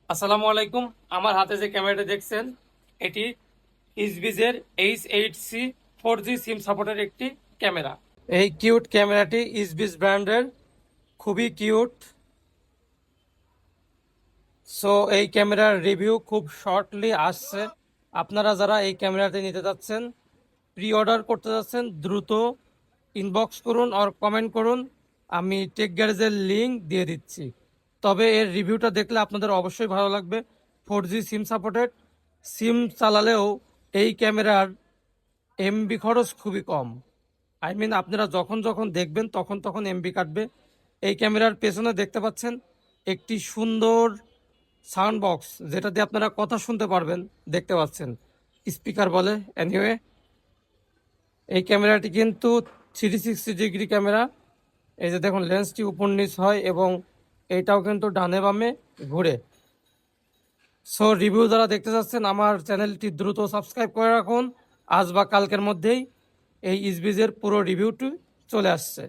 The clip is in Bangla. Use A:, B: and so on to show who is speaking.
A: আসসালামু আলাইকুম। আমার হাতে যে ক্যামেরাটা দেখছেন এটি ইসবিজের H8C 4G সিম সাপোর্টের একটি ক্যামেরা। এই কিউট ক্যামেরাটি ইসবিজ ব্র্যান্ডের, খুবই কিউট। সো এই ক্যামেরার রিভিউ খুব শর্টলি আসছে। আপনারা যারা এই ক্যামেরাটি নিতে যাচ্ছেন, প্রি অর্ডার করতে যাচ্ছেন, দ্রুত ইনবক্স করুন আর কমেন্ট করুন, আমি টেক গ্যারেজের লিঙ্ক দিয়ে দিচ্ছি। তবে এর রিভিউটা দেখলে আপনাদের অবশ্যই ভালো লাগবে। 4G সিম সাপোর্টেড, সিম চালালেও এই ক্যামেরার এমবি খরচ খুবই কম। আপনারা যখন যখন দেখবেন তখন তখন এমবি কাটবে। এই ক্যামেরার পেছনে দেখতে পাচ্ছেন একটি সুন্দর সাউন্ড বক্স, যেটা দিয়ে আপনারা কথা শুনতে পারবেন, দেখতে পাচ্ছেন স্পিকার বলে। এনিওয়ে, এই ক্যামেরাটি কিন্তু 360 ডিগ্রি ক্যামেরা। এই যে দেখুন, লেন্সটি উপর নিচ হয় এবং এইটাও কিন্তু ডানে বামে ঘুরে। সো রিভিউ যারা দেখতে চাচ্ছেন, আমার চ্যানেলটি দ্রুত সাবস্ক্রাইব করে রাখুন। আজ বা কালকের মধ্যেই এই ইসবিজের পুরো রিভিউটি চলে আসছে।